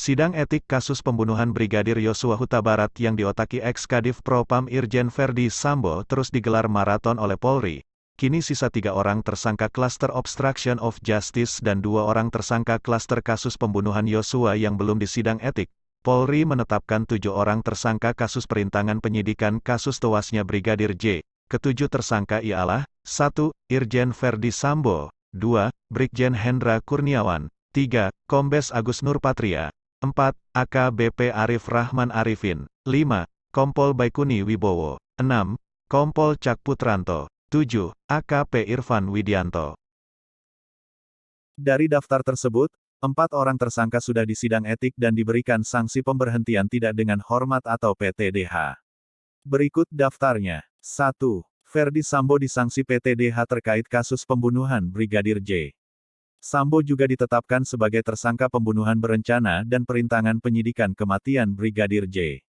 Sidang etik kasus pembunuhan Brigadir Yosua Huta Barat yang diotaki ex-Kadif Propam Irjen Verdi Sambo terus digelar maraton oleh Polri. Kini sisa 3 orang tersangka klaster obstruction of justice dan 2 orang tersangka klaster kasus pembunuhan Yosua yang belum disidang etik. Polri menetapkan 7 orang tersangka kasus perintangan penyidikan kasus tewasnya Brigadir J. Ketujuh tersangka ialah 1. Irjen Verdi Sambo, 2. Brigjen Hendra Kurniawan, 3. Kombes Agus Nurpatria, 4. AKBP Arif Rahman Arifin, 5. Kompol Baikuni Wibowo, 6. Kompol Cak Putranto, 7. AKP Irfan Widianto. Dari daftar tersebut, 4 orang tersangka sudah disidang etik dan diberikan sanksi pemberhentian tidak dengan hormat atau PTDH. Berikut daftarnya. 1. Verdi Sambo disanksi PTDH terkait kasus pembunuhan Brigadir J. Sambo juga ditetapkan sebagai tersangka pembunuhan berencana dan perintangan penyidikan kematian Brigadir J.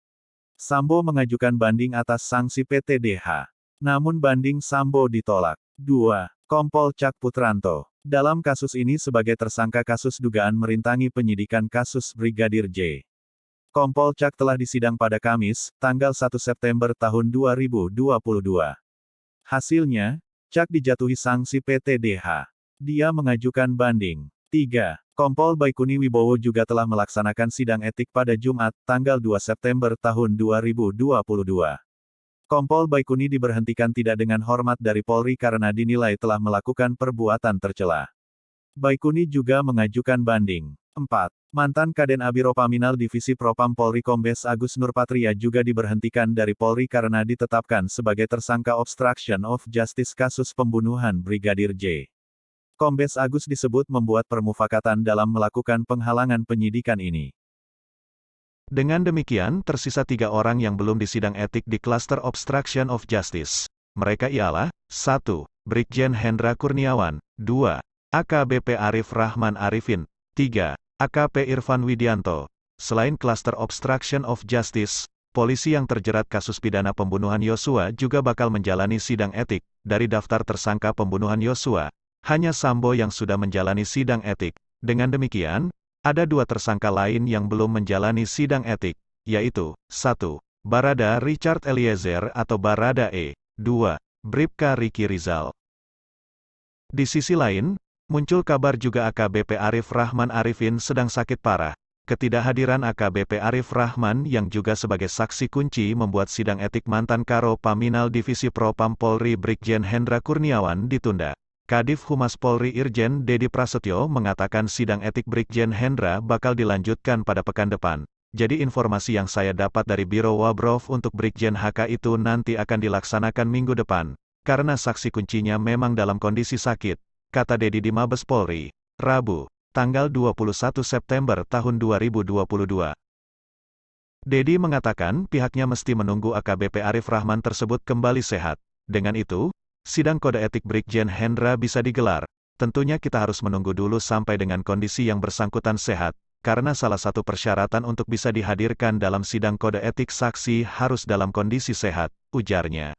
Sambo mengajukan banding atas sanksi PTDH. Namun banding Sambo ditolak. 2. Kompol Cak Putranto. Dalam kasus ini sebagai tersangka kasus dugaan merintangi penyidikan kasus Brigadir J. Kompol Cak telah disidang pada Kamis, tanggal 1 September tahun 2022. Hasilnya, Cak dijatuhi sanksi PTDH. Dia mengajukan banding. 3. Kompol Baikuni Wibowo juga telah melaksanakan sidang etik pada Jumat, tanggal 2 September tahun 2022. Kompol Baikuni diberhentikan tidak dengan hormat dari Polri karena dinilai telah melakukan perbuatan tercela. Baikuni juga mengajukan banding. 4. Mantan Kaden Abiropaminal Divisi Propam Polri Kombes Agus Nurpatria juga diberhentikan dari Polri karena ditetapkan sebagai tersangka obstruction of justice kasus pembunuhan Brigadir J. Kombes Agus disebut membuat permufakatan dalam melakukan penghalangan penyidikan ini. Dengan demikian, tersisa 3 orang yang belum disidang etik di klaster obstruction of justice. Mereka ialah, 1. Brigjen Hendra Kurniawan, 2. AKBP Arif Rahman Arifin, 3. AKP Irfan Widianto. Selain klaster obstruction of justice, polisi yang terjerat kasus pidana pembunuhan Yosua juga bakal menjalani sidang etik. Dari daftar tersangka pembunuhan Yosua, hanya Sambo yang sudah menjalani sidang etik. Dengan demikian, ada 2 tersangka lain yang belum menjalani sidang etik, yaitu, 1. Barada Richard Eliezer atau Barada E. 2. Bribka Riki Rizal. Di sisi lain, muncul kabar juga AKBP Arif Rahman Arifin sedang sakit parah. Ketidakhadiran AKBP Arif Rahman yang juga sebagai saksi kunci membuat sidang etik mantan Karo Paminal Divisi Propam Polri Brigjen Hendra Kurniawan ditunda. Kadif Humas Polri Irjen Dedi Prasetyo mengatakan sidang etik Brigjen Hendra bakal dilanjutkan pada pekan depan. Jadi informasi yang saya dapat dari Biro Wabrov untuk Brigjen HK itu nanti akan dilaksanakan minggu depan. Karena saksi kuncinya memang dalam kondisi sakit, kata Dedi di Mabes Polri, Rabu, tanggal 21 September tahun 2022. Dedi mengatakan pihaknya mesti menunggu AKBP Arif Rahman tersebut kembali sehat. Dengan itu, sidang kode etik Brigjen Hendra bisa digelar. Tentunya kita harus menunggu dulu sampai dengan kondisi yang bersangkutan sehat, karena salah satu persyaratan untuk bisa dihadirkan dalam sidang kode etik saksi harus dalam kondisi sehat, ujarnya.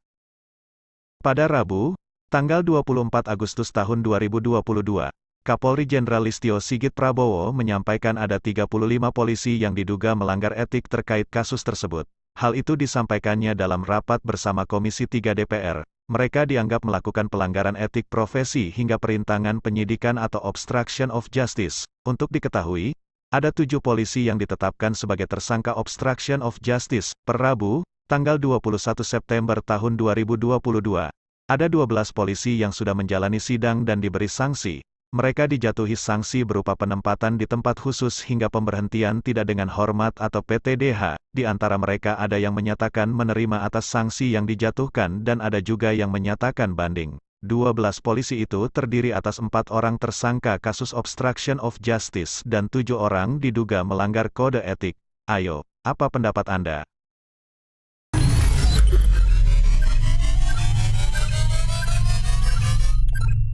Pada Rabu, tanggal 24 Agustus tahun 2022, Kapolri Jenderal Listio Sigit Prabowo menyampaikan ada 35 polisi yang diduga melanggar etik terkait kasus tersebut. Hal itu disampaikannya dalam rapat bersama Komisi 3 DPR. Mereka dianggap melakukan pelanggaran etik profesi hingga perintangan penyidikan atau obstruction of justice. Untuk diketahui, ada 7 polisi yang ditetapkan sebagai tersangka obstruction of justice. Per Rabu, tanggal 21 September tahun 2022, ada 12 polisi yang sudah menjalani sidang dan diberi sanksi. Mereka dijatuhi sanksi berupa penempatan di tempat khusus hingga pemberhentian tidak dengan hormat atau PTDH. Di antara mereka ada yang menyatakan menerima atas sanksi yang dijatuhkan dan ada juga yang menyatakan banding. 12 polisi itu terdiri atas 4 orang tersangka kasus obstruction of justice dan 7 orang diduga melanggar kode etik. Ayo, apa pendapat Anda?